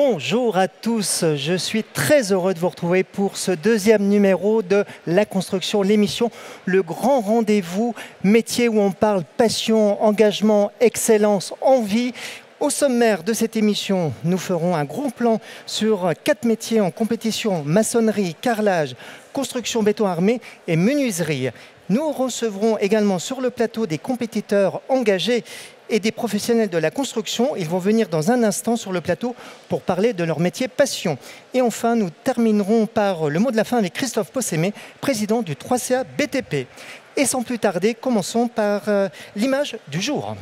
Bonjour à tous, je suis très heureux de vous retrouver pour ce deuxième numéro de La Construction, l'émission, le grand rendez-vous métier où on parle passion, engagement, excellence, envie. Au sommaire de cette émission, nous ferons un gros plan sur 4 métiers en compétition: maçonnerie, carrelage, construction béton armé et menuiserie. Nous recevrons également sur le plateau des compétiteurs engagés et des professionnels de la construction. Ils vont venir dans un instant sur le plateau pour parler de leur métier passion. Et enfin, nous terminerons par le mot de la fin avec Christophe Possémé, président du 3CA BTP. Et sans plus tarder, commençons par l'image du jour.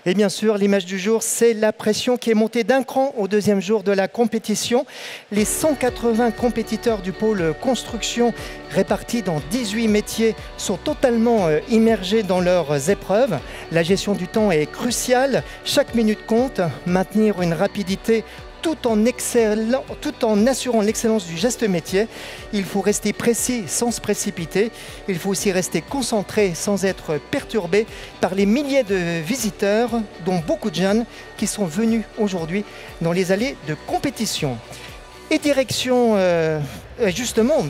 Et bien sûr, l'image du jour, c'est la pression qui est montée d'un cran au deuxième jour de la compétition. Les 180 compétiteurs du pôle construction répartis dans 18 métiers sont totalement immergés dans leurs épreuves. La gestion du temps est cruciale, chaque minute compte, maintenir une rapidité tout en assurant l'excellence du geste métier. Il faut rester précis sans se précipiter. Il faut aussi rester concentré sans être perturbé par les milliers de visiteurs, dont beaucoup de jeunes qui sont venus aujourd'hui dans les allées de compétition. Et direction, justement,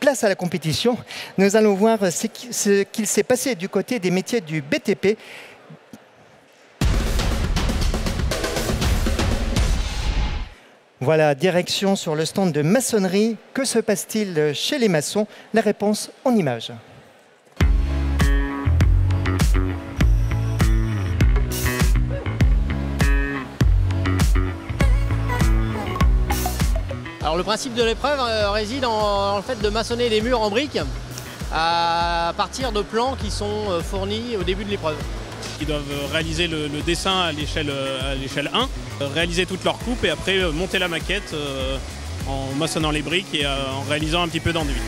place à la compétition, nous allons voir ce qu'il s'est passé du côté des métiers du BTP. Voilà, direction sur le stand de maçonnerie. Que se passe-t-il chez les maçons? La réponse en images. Alors le principe de l'épreuve réside dans le fait de maçonner des murs en briques à partir de plans qui sont fournis au début de l'épreuve. Ils doivent réaliser le dessin à l'échelle 1, réaliser toutes leurs coupes et après monter la maquette en maçonnant les briques et en réalisant un petit peu d'enduit.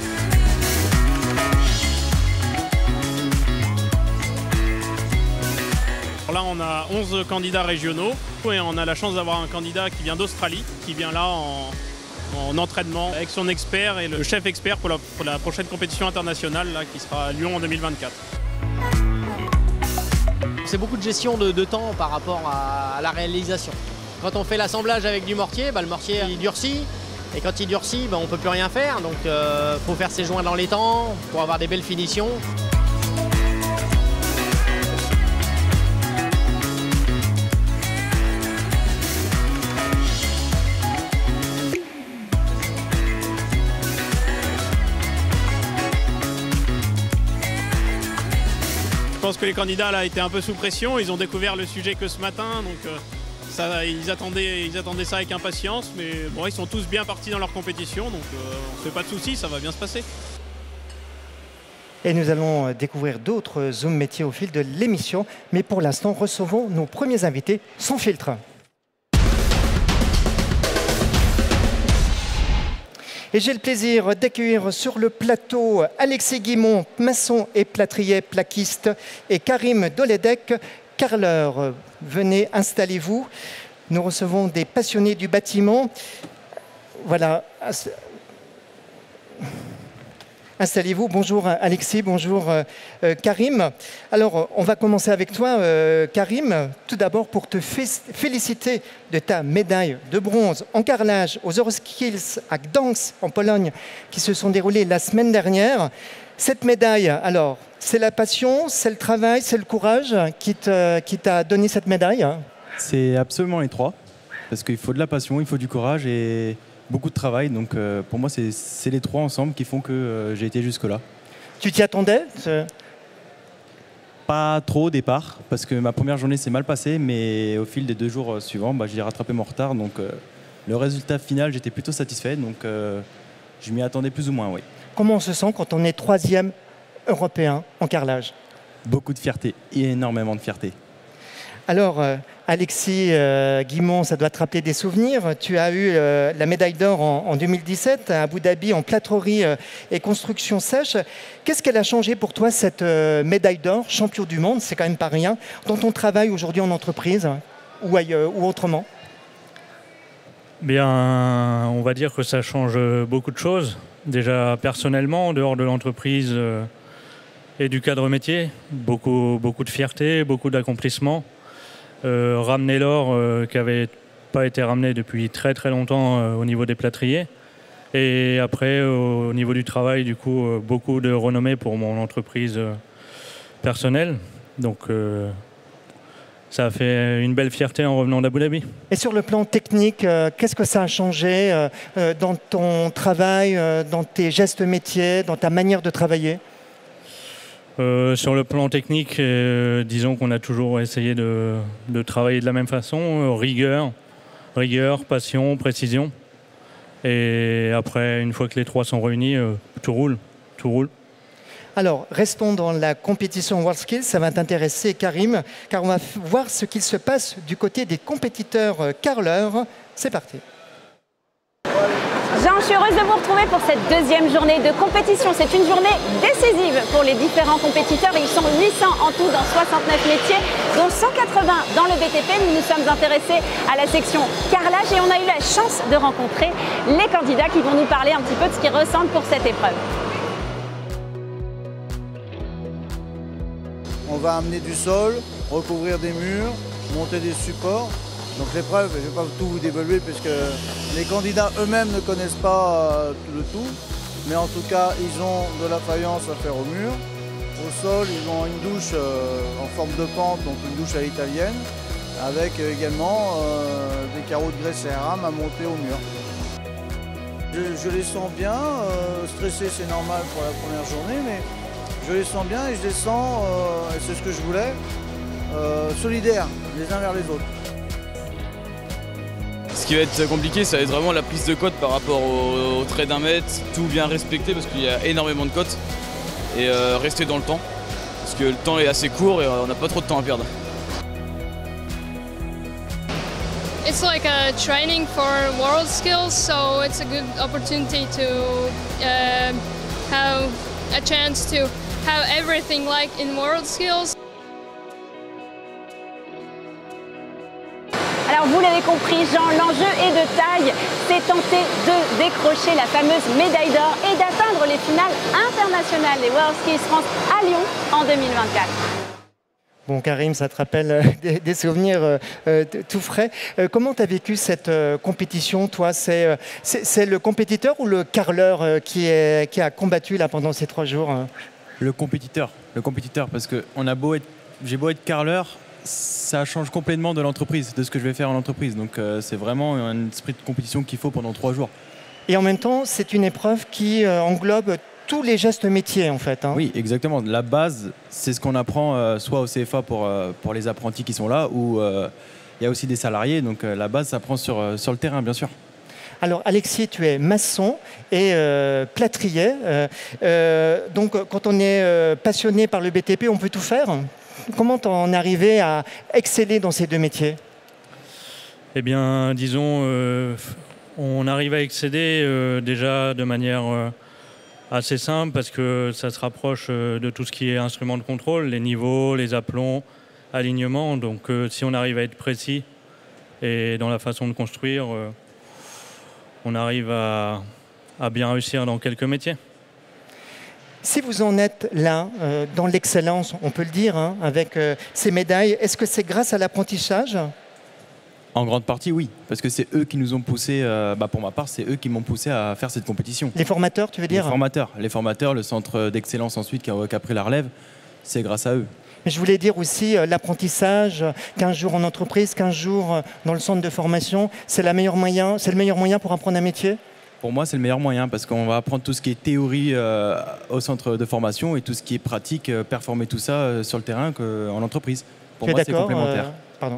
Là on a 11 candidats régionaux et on a la chance d'avoir un candidat qui vient d'Australie, qui vient là en entraînement avec son expert et le chef expert pour la prochaine compétition internationale là, qui sera à Lyon en 2024. C'est beaucoup de gestion de temps par rapport à la réalisation. Quand on fait l'assemblage avec du mortier, le mortier il durcit. Et quand il durcit, on ne peut plus rien faire. Donc il faut faire ses joints dans les temps pour avoir des belles finitions. Je pense que les candidats là, étaient un peu sous pression, ils ont découvert le sujet que ce matin, donc ils attendaient ça avec impatience, mais bon, ils sont tous bien partis dans leur compétition, donc on ne se fait pas de soucis, ça va bien se passer. Et nous allons découvrir d'autres Zoom métiers au fil de l'émission, mais pour l'instant, recevons nos premiers invités sans filtre. Et j'ai le plaisir d'accueillir sur le plateau Alexis Guimont, maçon et plâtrier plaquiste, et Karim Doledek, carreleur. Venez, installez-vous. Nous recevons des passionnés du bâtiment. Voilà. Installez-vous. Bonjour Alexis, bonjour Karim. Alors, on va commencer avec toi, Karim. Tout d'abord, pour te féliciter de ta médaille de bronze en carrelage aux Euroskills à Gdansk, en Pologne, qui se sont déroulées la semaine dernière. Cette médaille, alors, c'est la passion, c'est le travail, c'est le courage qui t'a donné cette médaille? C'est absolument les trois, parce qu'il faut de la passion, il faut du courage et beaucoup de travail, donc pour moi c'est les trois ensemble qui font que j'ai été jusque-là. Tu t'y attendais? Pas trop au départ, parce que ma première journée s'est mal passée, mais au fil des 2 jours suivants, j'ai rattrapé mon retard, donc le résultat final, j'étais plutôt satisfait, donc je m'y attendais plus ou moins, oui. Comment on se sent quand on est 3e européen en carrelage? Beaucoup de fierté, énormément de fierté. Alors, Alexis Guimont, ça doit te rappeler des souvenirs. Tu as eu la médaille d'or en 2017 à Abu Dhabi en plâtrerie et construction sèche. Qu'est-ce qu'elle a changé pour toi, cette médaille d'or, champion du monde, c'est quand même pas rien, dans ton travail aujourd'hui en entreprise ou autrement? Bien, on va dire que ça change beaucoup de choses. Déjà personnellement, en dehors de l'entreprise, et du cadre métier. Beaucoup de fierté, beaucoup d'accomplissement. Ramener l'or qui n'avait pas été ramené depuis très longtemps au niveau des plâtriers. Et après, au niveau du travail, du coup, beaucoup de renommée pour mon entreprise personnelle. Donc, ça a fait une belle fierté en revenant d'Abu Dhabi. Et sur le plan technique, qu'est-ce que ça a changé dans ton travail, dans tes gestes métiers, dans ta manière de travailler? Sur le plan technique, disons qu'on a toujours essayé de travailler de la même façon, rigueur, passion, précision. Et après, une fois que les trois sont réunis, tout roule. Alors, restons dans la compétition WorldSkills, ça va t'intéresser Karim, car on va voir ce qu'il se passe du côté des compétiteurs carleurs. C'est parti. Jean, je suis heureuse de vous retrouver pour cette deuxième journée de compétition. C'est une journée décisive pour les différents compétiteurs. Ils sont 800 en tout dans 69 métiers, dont 180 dans le BTP. Nous nous sommes intéressés à la section carrelage et on a eu la chance de rencontrer les candidats qui vont nous parler un petit peu de ce qu'ils ressentent pour cette épreuve. On va amener du sol, recouvrir des murs, monter des supports. Donc l'épreuve, je ne vais pas tout vous dévoiler puisque les candidats eux-mêmes ne connaissent pas le tout. Mais en tout cas, ils ont de la faïence à faire au mur. Au sol, ils ont une douche en forme de pente, donc une douche à l'italienne, avec également des carreaux de grès CRAM à monter au mur. Je les sens bien, stressés c'est normal pour la première journée, mais je les sens bien et je les sens, et c'est ce que je voulais, solidaires les uns vers les autres. Ce qui va être compliqué, ça va être vraiment la prise de côte par rapport au trait d'un mètre, tout bien respecter parce qu'il y a énormément de côtes et rester dans le temps parce que le temps est assez court et on n'a pas trop de temps à perdre. It's like a training for WorldSkills, so it's a good opportunity to have a chance to have everything like in WorldSkills. Alors vous l'avez compris Jean, l'enjeu est de taille, c'est tenter de décrocher la fameuse médaille d'or et d'atteindre les finales internationales des WorldSkills France à Lyon en 2024. Bon Karim, ça te rappelle des souvenirs tout frais. Comment tu as vécu cette compétition, toi? C'est le compétiteur ou le carleur qui a combattu là, pendant ces 3 jours? Le compétiteur, parce que j'ai beau être carleur, ça change complètement de l'entreprise, de ce que je vais faire en entreprise. Donc c'est vraiment un esprit de compétition qu'il faut pendant 3 jours. Et en même temps, c'est une épreuve qui englobe tous les gestes métiers en fait. Hein. Oui, exactement. La base, c'est ce qu'on apprend soit au CFA pour les apprentis qui sont là, ou il y a aussi des salariés. Donc la base s'apprend sur le terrain, bien sûr. Alors Alexis, tu es maçon et plâtrier. Donc quand on est passionné par le BTP, on peut tout faire. Comment t'en es arrivé à exceller dans ces 2 métiers? Eh bien, disons, on arrive à excéder déjà de manière assez simple parce que ça se rapproche de tout ce qui est instrument de contrôle, les niveaux, les aplombs, alignements. Donc si on arrive à être précis et dans la façon de construire, on arrive à bien réussir dans quelques métiers. Si vous en êtes là, dans l'excellence, on peut le dire, hein, avec ces médailles, est-ce que c'est grâce à l'apprentissage? En grande partie, oui, parce que c'est eux qui nous ont poussé, pour ma part, c'est eux qui m'ont poussé à faire cette compétition. Les formateurs, tu veux dire? Les formateurs, le centre d'excellence ensuite qui a pris la relève, c'est grâce à eux. Je voulais dire aussi l'apprentissage, 15 jours en entreprise, 15 jours dans le centre de formation, c'est le meilleur moyen pour apprendre un métier? Pour moi, c'est le meilleur moyen parce qu'on va apprendre tout ce qui est théorie au centre de formation et tout ce qui est pratique, performer tout ça sur le terrain en entreprise. Pour moi, c'est complémentaire.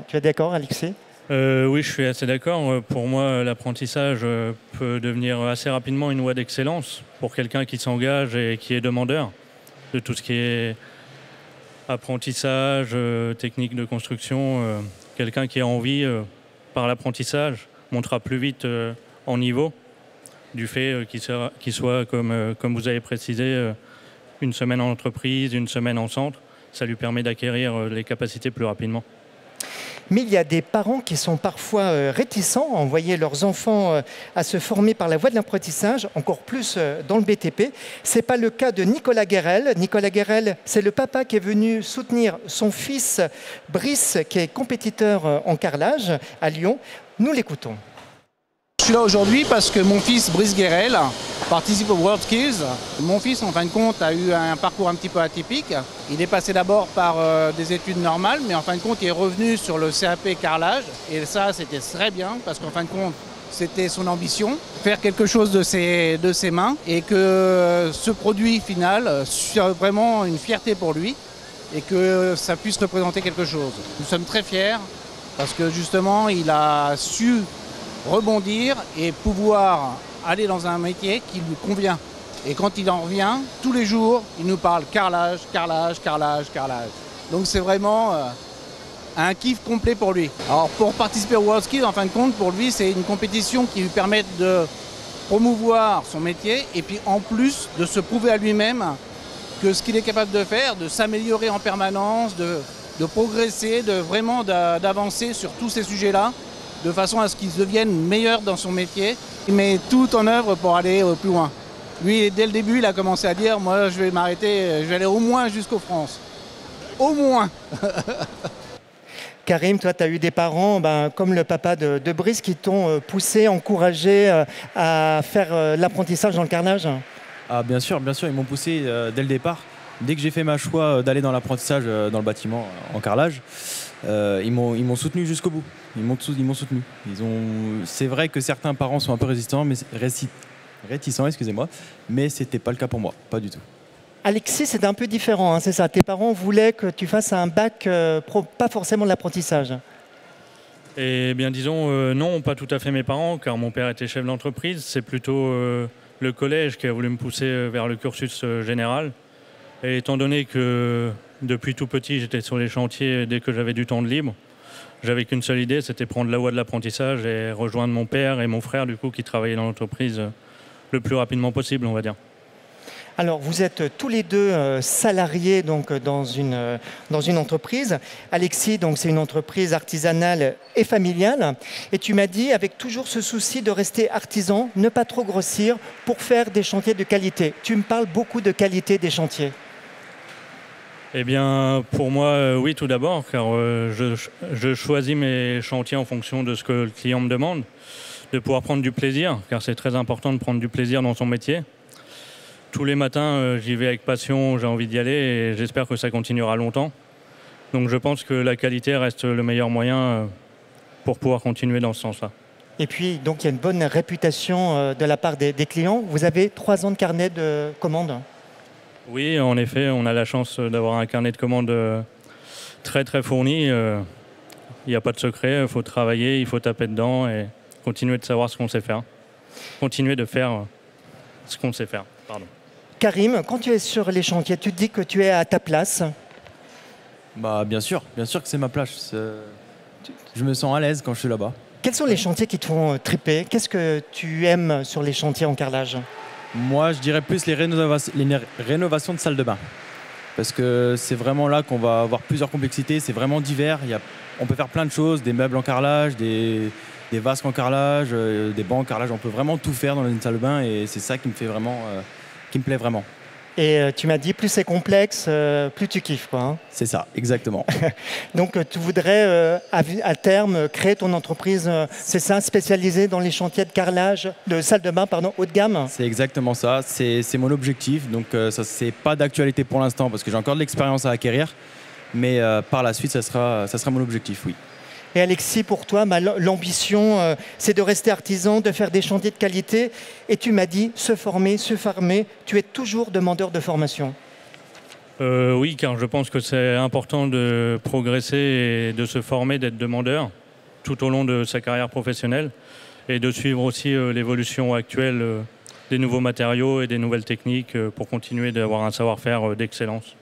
Tu es d'accord, Alexis? Oui, je suis assez d'accord. Pour moi, l'apprentissage peut devenir assez rapidement une voie d'excellence pour quelqu'un qui s'engage et qui est demandeur de tout ce qui est apprentissage, technique de construction. Quelqu'un qui a envie, par l'apprentissage, montera plus vite en niveau du fait qu'il soit, comme vous avez précisé, une semaine en entreprise, une semaine en centre. Ça lui permet d'acquérir les capacités plus rapidement. Mais il y a des parents qui sont parfois réticents à envoyer leurs enfants à se former par la voie de l'apprentissage, encore plus dans le BTP. Ce n'est pas le cas de Nicolas Guérel. Nicolas Guérel, c'est le papa qui est venu soutenir son fils Brice, qui est compétiteur en carrelage à Lyon. Nous l'écoutons. Je suis là aujourd'hui parce que mon fils Brice Guérel participe au World Skills. Mon fils, en fin de compte, a eu un parcours un petit peu atypique. Il est passé d'abord par des études normales, mais en fin de compte, il est revenu sur le CAP carrelage. Et ça, c'était très bien parce qu'en fin de compte, c'était son ambition, faire quelque chose de ses mains et que ce produit final soit vraiment une fierté pour lui et que ça puisse représenter quelque chose. Nous sommes très fiers parce que justement, il a su rebondir et pouvoir aller dans un métier qui lui convient. Et quand il en revient, tous les jours, il nous parle carrelage, carrelage, carrelage, carrelage. Donc c'est vraiment un kiff complet pour lui. Alors pour participer au World Skills, en fin de compte, pour lui, c'est une compétition qui lui permet de promouvoir son métier et puis en plus de se prouver à lui-même que ce qu'il est capable de faire, de s'améliorer en permanence, de progresser, vraiment d'avancer sur tous ces sujets-là, de façon à ce qu'il devienne meilleur dans son métier. Il met tout en œuvre pour aller plus loin. Lui, dès le début, il a commencé à dire « Moi, je vais m'arrêter, je vais aller au moins jusqu'aux France. » Au moins. Karim, toi, tu as eu des parents comme le papa de Brice qui t'ont poussé, encouragé à faire l'apprentissage dans le carrelage. Ah, bien sûr, ils m'ont poussé dès le départ. Dès que j'ai fait ma choix d'aller dans l'apprentissage dans le bâtiment en carrelage, ils m'ont soutenu jusqu'au bout. Ils m'ont soutenu. C'est vrai que certains parents sont un peu réticents, excusez-moi, mais c'était pas le cas pour moi, pas du tout. Alexis, c'était un peu différent, hein, c'est ça. Tes parents voulaient que tu fasses un bac pas forcément de l'apprentissage. Eh bien, disons, non, pas tout à fait mes parents, car mon père était chef d'entreprise. C'est plutôt le collège qui a voulu me pousser vers le cursus général. Et étant donné que depuis tout petit, j'étais sur les chantiers dès que j'avais du temps de libre, j'avais qu'une seule idée, c'était prendre la voie de l'apprentissage et rejoindre mon père et mon frère, du coup, qui travaillaient dans l'entreprise le plus rapidement possible, on va dire. Alors, vous êtes tous les deux salariés donc, dans une entreprise. Alexis, donc, c'est une entreprise artisanale et familiale. Et tu m'as dit, avec toujours ce souci de rester artisan, ne pas trop grossir pour faire des chantiers de qualité. Tu me parles beaucoup de qualité des chantiers. Eh bien, pour moi, oui, tout d'abord, car je choisis mes chantiers en fonction de ce que le client me demande, de pouvoir prendre du plaisir, car c'est très important de prendre du plaisir dans son métier. Tous les matins, j'y vais avec passion, j'ai envie d'y aller et j'espère que ça continuera longtemps. Donc je pense que la qualité reste le meilleur moyen pour pouvoir continuer dans ce sens-là. Et puis, donc, il y a une bonne réputation de la part des clients. Vous avez 3 ans de carnet de commandes. Oui, en effet, on a la chance d'avoir un carnet de commandes très très fourni. Il n'y a pas de secret, il faut travailler, il faut taper dedans et continuer de savoir ce qu'on sait faire. Continuer de faire ce qu'on sait faire. Pardon. Karim, quand tu es sur les chantiers, tu te dis que tu es à ta place? Bien sûr que c'est ma place. Je me sens à l'aise quand je suis là-bas. Quels sont les chantiers qui te font triper? Qu'est-ce que tu aimes sur les chantiers en carrelage? Moi, je dirais plus les rénovations de salles de bain. Parce que c'est vraiment là qu'on va avoir plusieurs complexités. C'est vraiment divers. On peut faire plein de choses, des meubles en carrelage, des vasques en carrelage, des bancs en carrelage. On peut vraiment tout faire dans une salle de bain et c'est ça qui me plaît vraiment. Et tu m'as dit, plus c'est complexe, plus tu kiffes, quoi. Hein. C'est ça, exactement. Donc tu voudrais à terme créer ton entreprise, c'est ça, spécialisée dans les chantiers de carrelage, de salle de bain, haut de gamme? C'est exactement ça, c'est mon objectif. Donc ça, c'est pas d'actualité pour l'instant parce que j'ai encore de l'expérience à acquérir. Mais par la suite, ça sera mon objectif, oui. Et Alexis, pour toi, l'ambition, c'est de rester artisan, de faire des chantiers de qualité. Et tu m'as dit, se former. Tu es toujours demandeur de formation. Oui, car je pense que c'est important de progresser et de se former, d'être demandeur tout au long de sa carrière professionnelle et de suivre aussi l'évolution actuelle des nouveaux matériaux et des nouvelles techniques pour continuer d'avoir un savoir-faire d'excellence.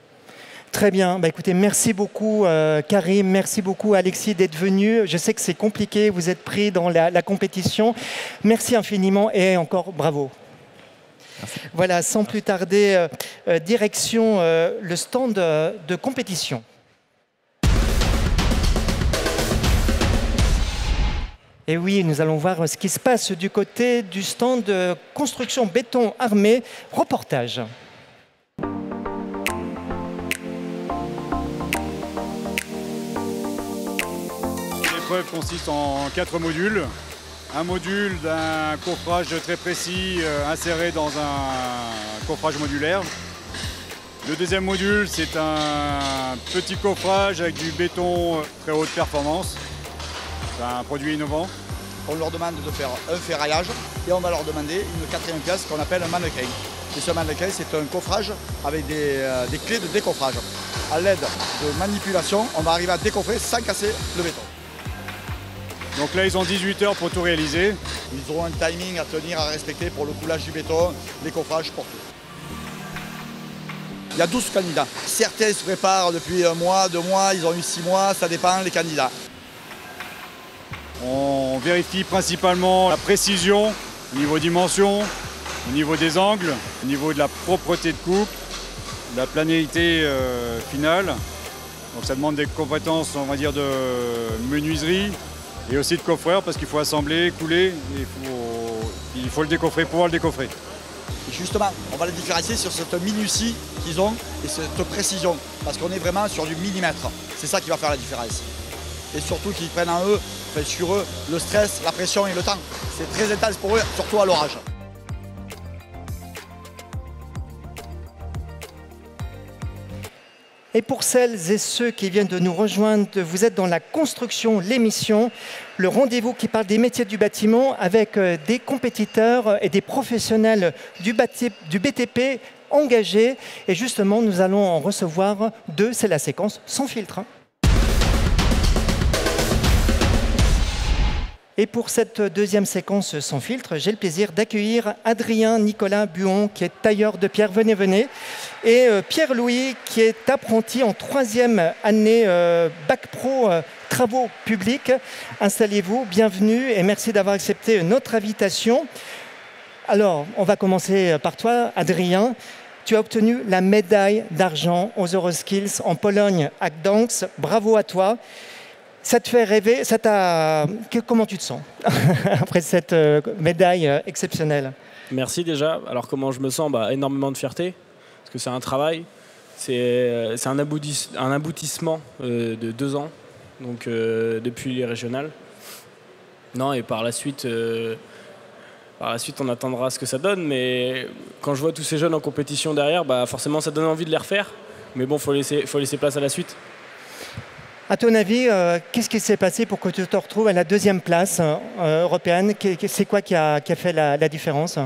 Très bien. Écoutez, merci beaucoup Karim, merci beaucoup Alexis d'être venu. Je sais que c'est compliqué, vous êtes pris dans la compétition. Merci infiniment et encore bravo. Merci. Voilà, sans plus tarder, direction le stand de compétition. Et oui, nous allons voir ce qui se passe du côté du stand de construction béton armé. Reportage. L'épreuve consiste en 4 modules. Un module d'un coffrage très précis inséré dans un coffrage modulaire. Le deuxième module, c'est un petit coffrage avec du béton très haute performance. C'est un produit innovant. On leur demande de faire un ferraillage et on va leur demander une quatrième pièce qu'on appelle un mannequin. Et ce mannequin, c'est un coffrage avec des clés de décoffrage. À l'aide de manipulation, on va arriver à décoffrer sans casser le béton. Donc là, ils ont 18 heures pour tout réaliser. Ils auront un timing à tenir, à respecter pour le coulage du béton, les coffrages, pour tout. Il y a 12 candidats. Certains se préparent depuis 1 mois, 2 mois, ils ont eu 6 mois, ça dépend les candidats. On vérifie principalement la précision au niveau dimension, au niveau des angles, au niveau de la propreté de coupe, de la planéité finale. Donc ça demande des compétences, on va dire, de menuiserie et aussi de coffreur parce qu'il faut assembler, couler, et il faut le décoffrer, pouvoir le décoffrer. Et justement, on va les différencier sur cette minutie qu'ils ont et cette précision, parce qu'on est vraiment sur du millimètre. C'est ça qui va faire la différence. Et surtout qu'ils prennent en eux, sur eux, le stress, la pression et le temps. C'est très intense pour eux, surtout à l'orage. Et pour celles et ceux qui viennent de nous rejoindre, vous êtes dans la construction, l'émission, le rendez-vous qui parle des métiers du bâtiment avec des compétiteurs et des professionnels du BTP engagés. Et justement, nous allons en recevoir 2, c'est la séquence sans filtre. Et pour cette deuxième séquence sans filtre, j'ai le plaisir d'accueillir Adrien Nicolas Buon, qui est tailleur de pierre. Venez, venez. Et Pierre-Louis, qui est apprenti en 3e année Bac Pro Travaux Publics. Installez-vous, bienvenue et merci d'avoir accepté notre invitation. Alors, on va commencer par toi, Adrien. Tu as obtenu la médaille d'argent aux Euroskills en Pologne à Gdańsk. Bravo à toi. Ça te fait rêver, comment tu te sens après cette médaille exceptionnelle? Merci déjà. Alors comment je me sens? Énormément de fierté, parce que c'est un travail, c'est un aboutissement de 2 ans, donc depuis les régionales. Non, et par la suite, on attendra ce que ça donne, mais quand je vois tous ces jeunes en compétition derrière, forcément ça donne envie de les refaire, mais bon, faut laisser place à la suite. À ton avis, qu'est-ce qui s'est passé pour que tu te retrouves à la 2e place européenne? C'est quoi qui a fait la différence?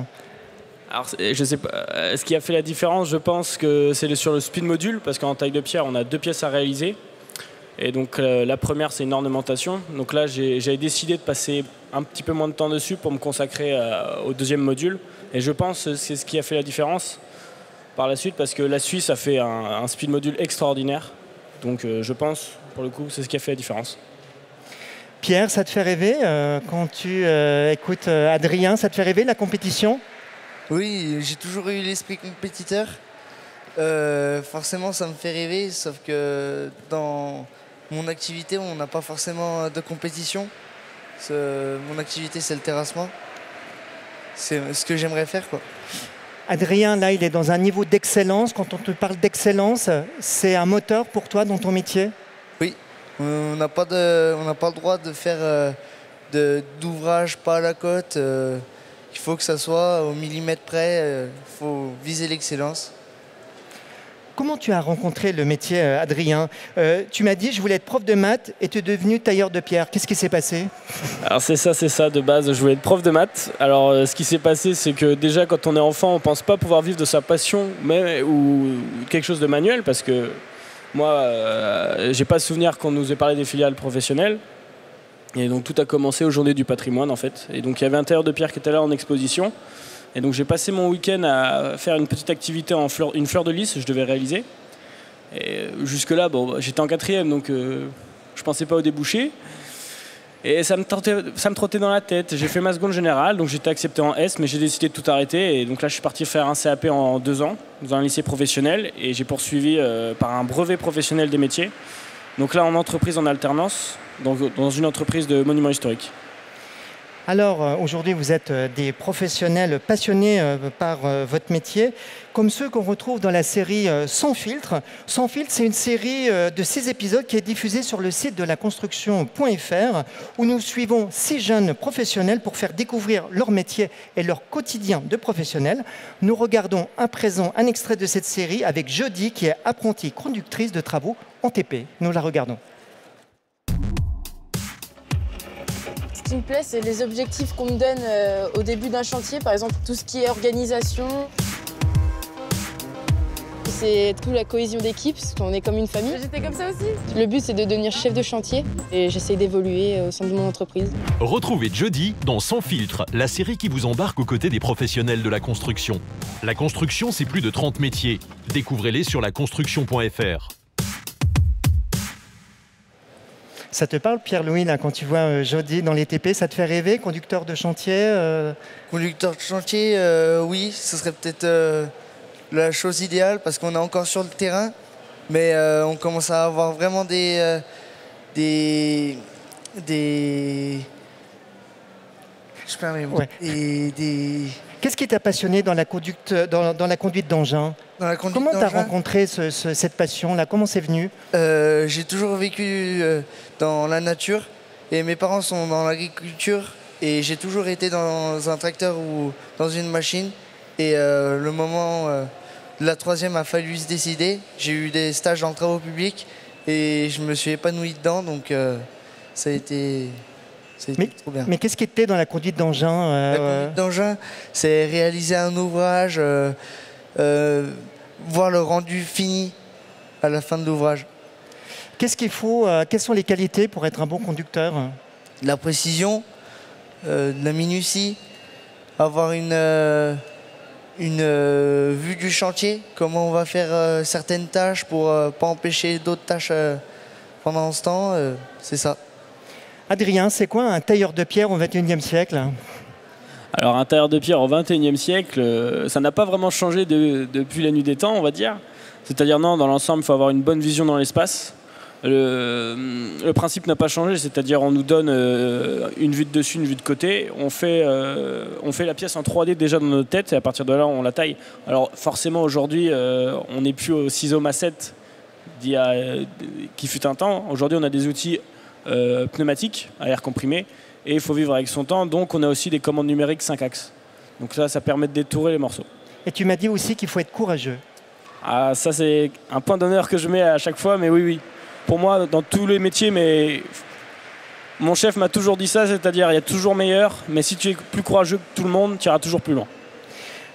Alors, je sais pas. Ce qui a fait la différence, je pense que c'est sur le speed module, parce qu'en taille de pierre, on a 2 pièces à réaliser. Et donc, la première, c'est une ornementation. Donc là, j'avais décidé de passer un petit peu moins de temps dessus pour me consacrer au 2e module. Et je pense que c'est ce qui a fait la différence par la suite, parce que la Suisse a fait un speed module extraordinaire. Donc, je pense, pour le coup, c'est ce qui a fait la différence. Pierre, ça te fait rêver quand tu écoutes Adrien, ça te fait rêver la compétition? Oui, j'ai toujours eu l'esprit compétiteur. Forcément, ça me fait rêver, sauf que dans mon activité, on n'a pas forcément de compétition. Mon activité, c'est le terrassement. C'est ce que j'aimerais faire, quoi. Adrien, là, il est dans un niveau d'excellence. Quand on te parle d'excellence, c'est un moteur pour toi dans ton métier? Oui, on n'a pas le droit de faire d'ouvrage pas à la cote. Il faut que ça soit au millimètre près. Il faut viser l'excellence. Comment tu as rencontré le métier, Adrien? Tu m'as dit, je voulais être prof de maths et tu es devenu tailleur de pierre. Qu'est-ce qui s'est passé? Alors c'est ça, de base, je voulais être prof de maths. Alors ce qui s'est passé, c'est que déjà quand on est enfant, on ne pense pas pouvoir vivre de sa passion ou quelque chose de manuel, parce que moi, j'ai pas souvenir qu'on nous ait parlé des filiales professionnelles. Et donc tout a commencé aux Journées du patrimoine, en fait. Et donc il y avait un tailleur de pierre qui était là en exposition. Et donc j'ai passé mon week-end à faire une petite activité une fleur de lys, je devais réaliser. Et jusque-là, j'étais en 4e, donc je pensais pas au débouché. Et ça me trottait dans la tête. J'ai fait ma seconde générale, donc j'étais accepté en S, mais j'ai décidé de tout arrêter. Et donc là, je suis parti faire un CAP en 2 ans, dans un lycée professionnel. Et j'ai poursuivi par un brevet professionnel des métiers. Donc là, en entreprise en alternance, dans une entreprise de monuments historiques. Alors aujourd'hui, vous êtes des professionnels passionnés par votre métier, comme ceux qu'on retrouve dans la série Sans filtre. Sans filtre, c'est une série de 6 épisodes qui est diffusée sur le site de laconstruction.fr où nous suivons 6 jeunes professionnels pour faire découvrir leur métier et leur quotidien de professionnels. Nous regardons à présent un extrait de cette série avec Jody qui est apprentie conductrice de travaux en TP. Nous la regardons. Ce qui me plaît, c'est les objectifs qu'on me donne au début d'un chantier, par exemple tout ce qui est organisation. C'est toute la cohésion d'équipe, parce qu'on est comme une famille. J'étais comme ça aussi. Le but, c'est de devenir chef de chantier et j'essaie d'évoluer au sein de mon entreprise. Retrouvez Jody dans Sans filtre, la série qui vous embarque aux côtés des professionnels de la construction. La construction, c'est plus de 30 métiers. Découvrez-les sur laconstruction.fr. Ça te parle, Pierre-Louis, là, quand tu vois Jody dans les TP, ça te fait rêver, conducteur de chantier Conducteur de chantier, oui, ce serait peut-être la chose idéale parce qu'on est encore sur le terrain, mais on commence à avoir vraiment des je perds mes mots. Ouais. Qu'est-ce qui t'a passionné dans la conduite d'engin? Comment tu as rencontré cette passion-là? Comment c'est venu? J'ai toujours vécu dans la nature et mes parents sont dans l'agriculture et j'ai toujours été dans un tracteur ou dans une machine. Et le moment de la 3e a fallu se décider. J'ai eu des stages en travaux publics et je me suis épanoui dedans, donc ça a été... trop bien. Mais qu'est-ce qui était dans la conduite d'engin La conduite d'engin, c'est réaliser un ouvrage, voir le rendu fini à la fin de l'ouvrage. Qu'est-ce qu'il faut quelles sont les qualités pour être un bon conducteur? La précision, de la minutie, avoir une vue du chantier, comment on va faire certaines tâches pour pas empêcher d'autres tâches pendant ce temps, c'est ça. Adrien, c'est quoi un tailleur de pierre au XXIe siècle? Alors un tailleur de pierre au XXIe siècle, ça n'a pas vraiment changé depuis la nuit des temps, on va dire. C'est-à-dire non, dans l'ensemble, il faut avoir une bonne vision dans l'espace. Le principe n'a pas changé, c'est-à-dire on nous donne une vue de dessus, une vue de côté. On fait la pièce en 3D déjà dans notre tête et à partir de là, on la taille. Alors forcément, aujourd'hui, on n'est plus au ciseau massette qui fut un temps. Aujourd'hui, on a des outils pneumatiques à air comprimé et il faut vivre avec son temps. Donc on a aussi des commandes numériques 5 axes. Donc ça permet de détourer les morceaux. Et tu m'as dit aussi qu'il faut être courageux. Ah, ça c'est un point d'honneur que je mets à chaque fois, mais oui. Pour moi, dans tous les métiers, mais mon chef m'a toujours dit ça, c'est-à-dire il y a toujours meilleur, mais si tu es plus courageux que tout le monde, tu iras toujours plus loin.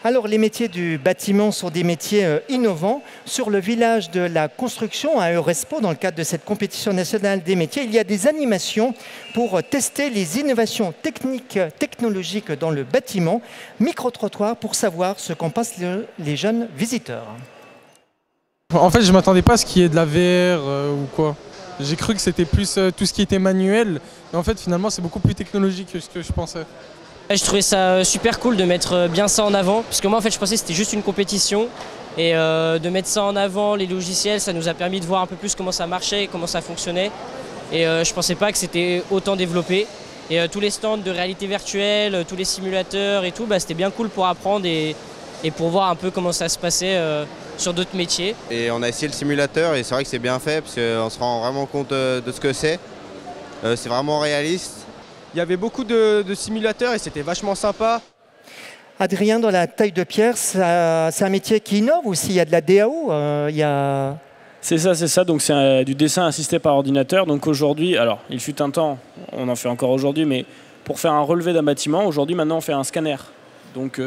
Alors, les métiers du bâtiment sont des métiers innovants. Sur le village de la construction à Eurespo, dans le cadre de cette compétition nationale des métiers, il y a des animations pour tester les innovations technologiques dans le bâtiment. Micro-trottoir pour savoir ce qu'en pensent les jeunes visiteurs. En fait, je ne m'attendais pas à ce qu'il y ait de la VR ou quoi. J'ai cru que c'était plus tout ce qui était manuel. Mais en fait, finalement, c'est beaucoup plus technologique que ce que je pensais. Je trouvais ça super cool de mettre bien ça en avant. Parce que moi, en fait, je pensais que c'était juste une compétition. Et de mettre ça en avant, les logiciels, ça nous a permis de voir un peu plus comment ça marchait, comment ça fonctionnait. Et je ne pensais pas que c'était autant développé. Et tous les stands de réalité virtuelle, tous les simulateurs et tout, c'était bien cool pour apprendre et pour voir un peu comment ça se passait sur d'autres métiers. Et on a essayé le simulateur et c'est vrai que c'est bien fait parce qu'on se rend vraiment compte de ce que c'est. C'est vraiment réaliste. Il y avait beaucoup de simulateurs et c'était vachement sympa. Adrien, dans la taille de pierre, c'est un métier qui innove aussi. Il y a de la DAO. C'est ça. Donc c'est du dessin assisté par ordinateur. Donc aujourd'hui, alors il fut un temps, on en fait encore aujourd'hui, mais pour faire un relevé d'un bâtiment, aujourd'hui maintenant on fait un scanner. Donc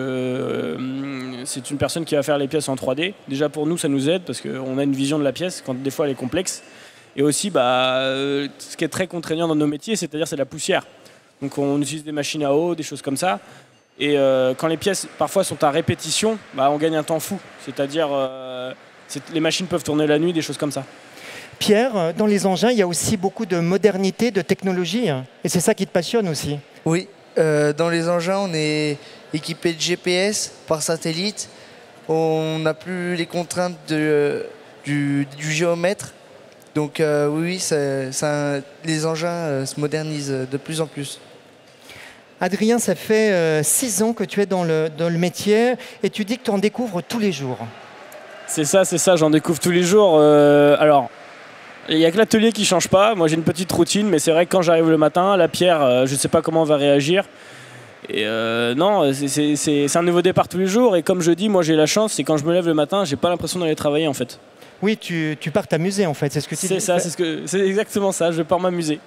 c'est une personne qui va faire les pièces en 3D. Déjà pour nous ça nous aide parce qu'on a une vision de la pièce quand des fois elle est complexe. Et aussi ce qui est très contraignant dans nos métiers, c'est-à-dire c'est la poussière. Donc on utilise des machines à eau, des choses comme ça. Et quand les pièces parfois sont à répétition, on gagne un temps fou. C'est-à-dire les machines peuvent tourner la nuit, des choses comme ça. Pierre, dans les engins, il y a aussi beaucoup de modernité, de technologie. Et c'est ça qui te passionne aussi. Oui, dans les engins, on est équipé de GPS par satellite. On n'a plus les contraintes du géomètre. Donc oui, les engins se modernisent de plus en plus. Adrien, ça fait 6 ans que tu es dans le métier et tu dis que tu en découvres tous les jours. C'est ça, j'en découvre tous les jours. Alors, il n'y a que l'atelier qui ne change pas. Moi, j'ai une petite routine, mais c'est vrai que quand j'arrive le matin, la pierre, je ne sais pas comment on va réagir. Et non, c'est un nouveau départ tous les jours. Et comme je dis, moi, j'ai la chance, c'est quand je me lève le matin, j'ai pas l'impression d'aller travailler, en fait. Oui, tu pars t'amuser, en fait, c'est ce que tu dis. C'est exactement ça, je pars m'amuser.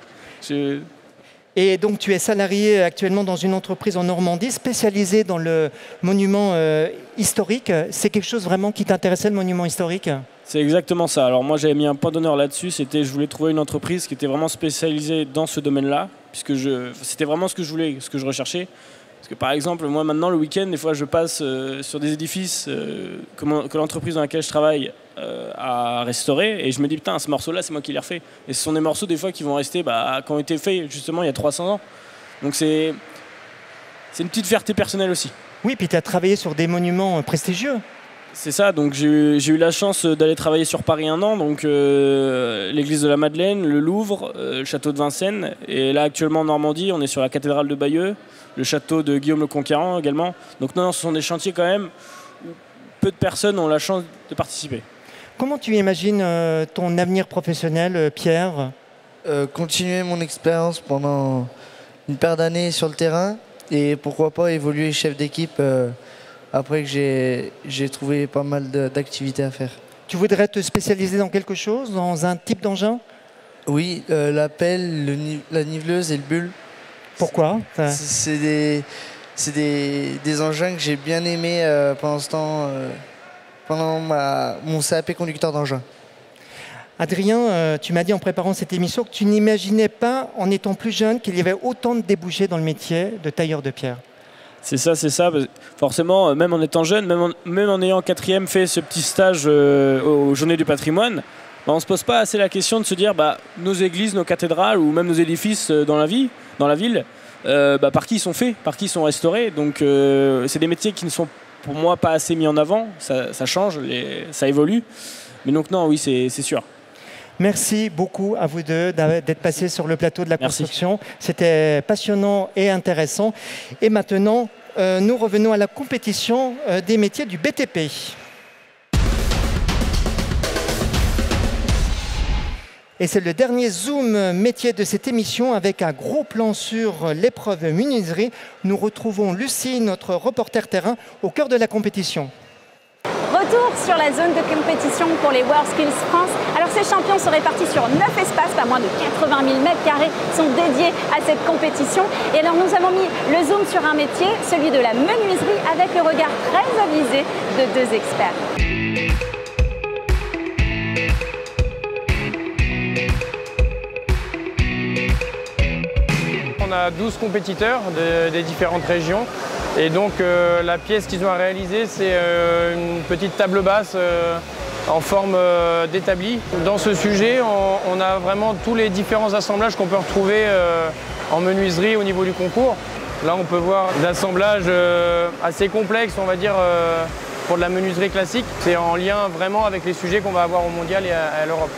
Et donc, tu es salarié actuellement dans une entreprise en Normandie spécialisée dans le monument historique. C'est quelque chose vraiment qui t'intéressait, le monument historique? C'est exactement ça. Alors moi, j'avais mis un point d'honneur là-dessus. Je voulais trouver une entreprise qui était vraiment spécialisée dans ce domaine-là, puisque c'était vraiment ce que je voulais, ce que je recherchais. Parce que par exemple, moi maintenant, le week-end, des fois, je passe sur des édifices que l'entreprise dans laquelle je travaille à restaurer, et je me dis putain, ce morceau là c'est moi qui l'ai refait, et ce sont des morceaux des fois qui vont rester qui ont été faits justement il y a 300 ans, donc c'est une petite fierté personnelle aussi. Oui, puis tu as travaillé sur des monuments prestigieux. C'est ça, donc j'ai eu la chance d'aller travailler sur Paris 1 an, donc l'église de la Madeleine, le Louvre, le château de Vincennes, et là actuellement en Normandie on est sur la cathédrale de Bayeux, le château de Guillaume le Conquérant également, donc non, ce sont des chantiers quand même où peu de personnes ont la chance de participer. Comment tu imagines ton avenir professionnel, Pierre? Continuer mon expérience pendant une paire d'années sur le terrain et pourquoi pas évoluer chef d'équipe après que j'ai trouvé pas mal d'activités à faire. Tu voudrais te spécialiser dans quelque chose, dans un type d'engin? Oui, la pelle, la niveleuse et le bulle. Pourquoi? C'est des engins que j'ai bien aimés pendant ce temps. Pendant mon CAP conducteur d'engin. Adrien, tu m'as dit en préparant cette émission que tu n'imaginais pas, en étant plus jeune, qu'il y avait autant de débouchés dans le métier de tailleur de pierre. C'est ça. Forcément, même en étant jeune, même en ayant en 4e fait ce petit stage aux Journées du patrimoine, on ne se pose pas assez la question de se dire nos églises, nos cathédrales ou même nos édifices dans la ville, par qui ils sont faits, par qui ils sont restaurés. Donc c'est des métiers qui ne sont pour moi pas assez mis en avant, ça change, ça évolue. Mais donc non, oui, c'est sûr. Merci beaucoup à vous deux d'être passés sur le plateau de la construction. C'était passionnant et intéressant. Et maintenant, nous revenons à la compétition des métiers du BTP. Et c'est le dernier zoom métier de cette émission avec un gros plan sur l'épreuve menuiserie. Nous retrouvons Lucie, notre reporter terrain, au cœur de la compétition. Retour sur la zone de compétition pour les WorldSkills France. Alors ces champions sont répartis sur 9 espaces, pas moins de 80 000 m² sont dédiés à cette compétition. Et alors nous avons mis le zoom sur un métier, celui de la menuiserie, avec le regard très avisé de 2 experts. On a 12 compétiteurs des différentes régions et donc la pièce qu'ils ont à réaliser c'est une petite table basse en forme d'établi. Dans ce sujet on a vraiment tous les différents assemblages qu'on peut retrouver en menuiserie au niveau du concours. Là on peut voir des assemblages assez complexes on va dire pour de la menuiserie classique. C'est en lien vraiment avec les sujets qu'on va avoir au mondial et à l'Europe.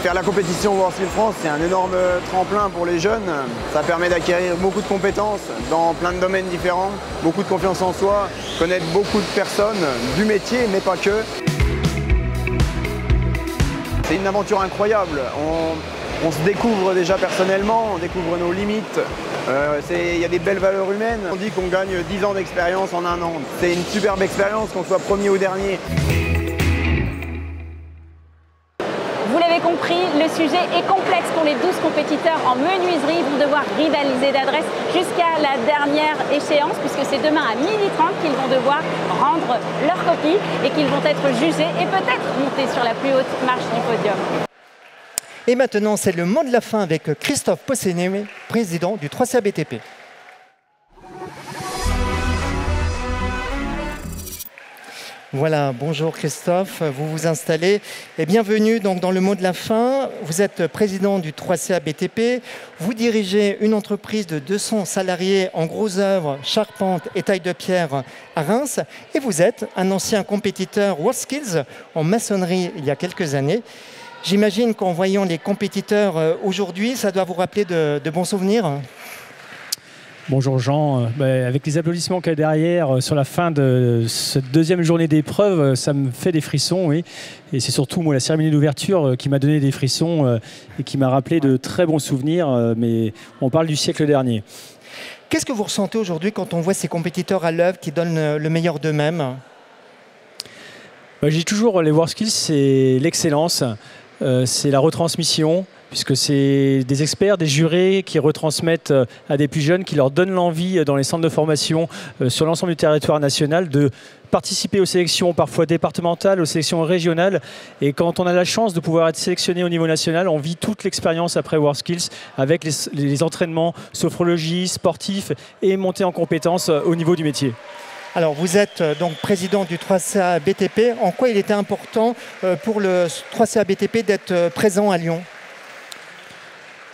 Faire la compétition WorldSkills France, c'est un énorme tremplin pour les jeunes. Ça permet d'acquérir beaucoup de compétences dans plein de domaines différents, beaucoup de confiance en soi, connaître beaucoup de personnes du métier, mais pas que. C'est une aventure incroyable. On se découvre déjà personnellement, on découvre nos limites. Il y a des belles valeurs humaines. On dit qu'on gagne 10 ans d'expérience en 1 an. C'est une superbe expérience, qu'on soit premier ou dernier. Vous l'avez compris, le sujet est complexe pour les 12 compétiteurs en menuiserie. Ils vont devoir rivaliser d'adresse jusqu'à la dernière échéance, puisque c'est demain à 12h30 qu'ils vont devoir rendre leur copie et qu'ils vont être jugés et peut-être monter sur la plus haute marche du podium. Et maintenant, c'est le mot de la fin avec Christophe Posséné, président du 3CA BTP. Voilà, bonjour Christophe, vous vous installez et bienvenue donc dans le mot de la fin. Vous êtes président du 3CA BTP, vous dirigez une entreprise de 200 salariés en gros œuvre, charpente et taille de pierre à Reims et vous êtes un ancien compétiteur WorldSkills en maçonnerie il y a quelques années. J'imagine qu'en voyant les compétiteurs aujourd'hui, ça doit vous rappeler de bons souvenirs. Bonjour Jean, avec les applaudissements qu'il y a derrière sur la fin de cette deuxième journée d'épreuve, ça me fait des frissons, oui. Et c'est surtout moi la cérémonie d'ouverture qui m'a donné des frissons et qui m'a rappelé de très bons souvenirs, mais on parle du siècle dernier. Qu'est-ce que vous ressentez aujourd'hui quand on voit ces compétiteurs à l'œuvre qui donnent le meilleur d'eux-mêmes? J'ai toujours les WorldSkills, c'est l'excellence, c'est la retransmission, puisque c'est des experts, des jurés qui retransmettent à des plus jeunes, qui leur donnent l'envie dans les centres de formation sur l'ensemble du territoire national de participer aux sélections parfois départementales, aux sélections régionales. Et quand on a la chance de pouvoir être sélectionné au niveau national, on vit toute l'expérience après WorldSkills avec les entraînements, sophrologie, sportifs et montée en compétences au niveau du métier. Alors vous êtes donc président du 3CA BTP. En quoi il était important pour le 3CA BTP d'être présent à Lyon ?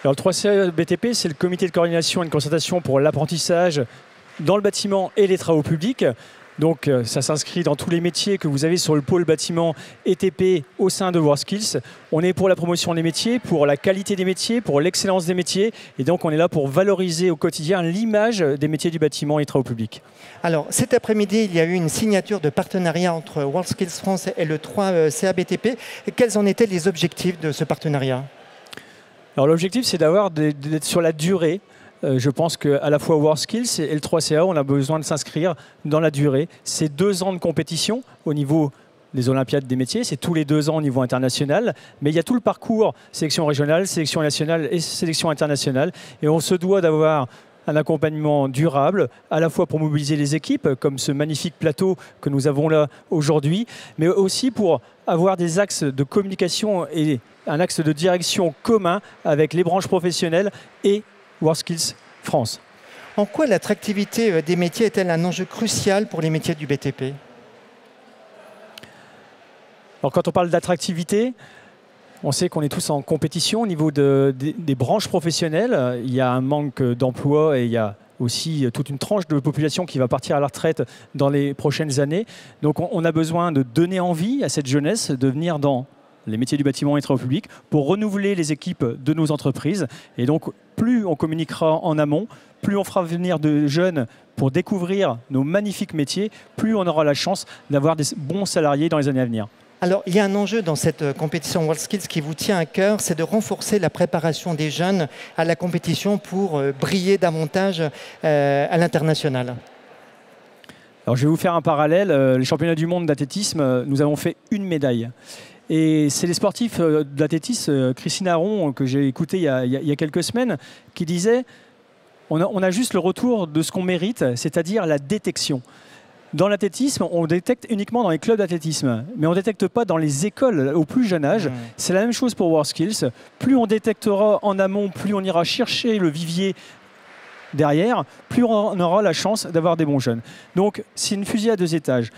Alors, le 3CA BTP, c'est le comité de coordination et de concertation pour l'apprentissage dans le bâtiment et les travaux publics. Donc, ça s'inscrit dans tous les métiers que vous avez sur le pôle bâtiment et TP au sein de WorldSkills. On est pour la promotion des métiers, pour la qualité des métiers, pour l'excellence des métiers. Et donc, on est là pour valoriser au quotidien l'image des métiers du bâtiment et travaux publics. Alors, cet après-midi, il y a eu une signature de partenariat entre WorldSkills France et le 3CA BTP. Quels en étaient les objectifs de ce partenariat ? Alors l'objectif, c'est d'être sur la durée. Je pense qu'à la fois WorldSkills et le 3CA, on a besoin de s'inscrire dans la durée. C'est 2 ans de compétition au niveau des Olympiades des métiers, c'est tous les 2 ans au niveau international, mais il y a tout le parcours sélection régionale, sélection nationale et sélection internationale. Et on se doit d'avoir un accompagnement durable, à la fois pour mobiliser les équipes, comme ce magnifique plateau que nous avons là aujourd'hui, mais aussi pour avoir des axes de communication et un axe de direction commun avec les branches professionnelles et WorldSkills France. En quoi l'attractivité des métiers est-elle un enjeu crucial pour les métiers du BTP ? Alors quand on parle d'attractivité, on sait qu'on est tous en compétition au niveau des branches professionnelles. Il y a un manque d'emploi et il y a aussi toute une tranche de population qui va partir à la retraite dans les prochaines années. Donc on a besoin de donner envie à cette jeunesse de venir dans les métiers du bâtiment et travaux publics pour renouveler les équipes de nos entreprises. Et donc plus on communiquera en amont, plus on fera venir de jeunes pour découvrir nos magnifiques métiers, plus on aura la chance d'avoir des bons salariés dans les années à venir. Alors, il y a un enjeu dans cette compétition WorldSkills qui vous tient à cœur, c'est de renforcer la préparation des jeunes à la compétition pour briller davantage à l'international. Alors, je vais vous faire un parallèle. Les championnats du monde d'athlétisme, nous avons fait 1 médaille. Et c'est les sportifs d'athlétisme, Christine Aron, que j'ai écouté il y a quelques semaines, qui disait on a juste le retour de ce qu'on mérite, c'est-à-dire la détection. Dans l'athlétisme, on détecte uniquement dans les clubs d'athlétisme, mais on ne détecte pas dans les écoles au plus jeune âge. C'est la même chose pour WorldSkills. Plus on détectera en amont, plus on ira chercher le vivier derrière, plus on aura la chance d'avoir des bons jeunes. Donc, c'est une fusée à 2 étages.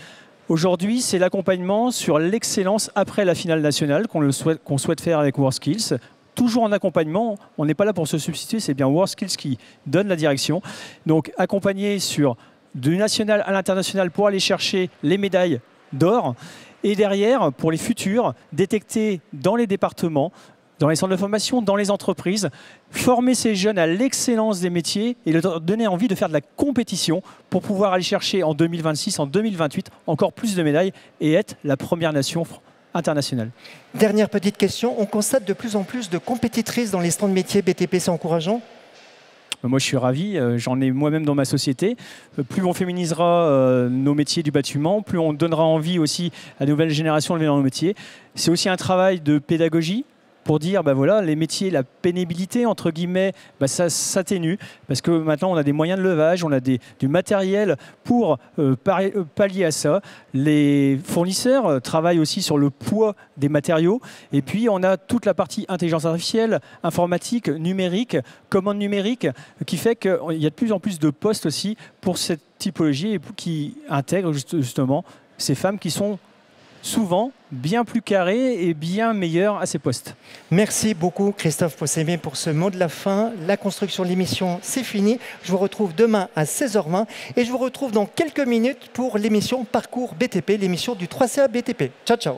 Aujourd'hui, c'est l'accompagnement sur l'excellence après la finale nationale qu'on souhaite faire avec WorldSkills. Toujours en accompagnement, on n'est pas là pour se substituer, c'est bien WorldSkills qui donne la direction. Donc, accompagner sur du national à l'international pour aller chercher les médailles d'or. Et derrière, pour les futurs, détecter dans les départements, dans les centres de formation, dans les entreprises, former ces jeunes à l'excellence des métiers et leur donner envie de faire de la compétition pour pouvoir aller chercher en 2026, en 2028, encore plus de médailles et être la première nation internationale. Dernière petite question, on constate de plus en plus de compétitrices dans les stands de métiers BTP, c'est encourageant ? Moi, je suis ravi. J'en ai moi-même dans ma société. Plus on féminisera nos métiers du bâtiment, plus on donnera envie aussi à de nouvelles générations de venir dans nos métiers. C'est aussi un travail de pédagogie pour dire, voilà, les métiers, la pénibilité, entre guillemets, ça s'atténue. Parce que maintenant, on a des moyens de levage, on a du matériel pour pallier à ça. Les fournisseurs travaillent aussi sur le poids des matériaux. Et puis, on a toute la partie intelligence artificielle, informatique, numérique, commande numérique, qui fait qu'il y a de plus en plus de postes aussi pour cette typologie et qui intègrent justement ces femmes qui sont souvent bien plus carrées et bien meilleures à ces postes. Merci beaucoup Christophe Possémé pour ce mot de la fin. La construction de l'émission, c'est fini. Je vous retrouve demain à 16h20 et je vous retrouve dans quelques minutes pour l'émission Parcours BTP, l'émission du 3CA BTP. Ciao, ciao.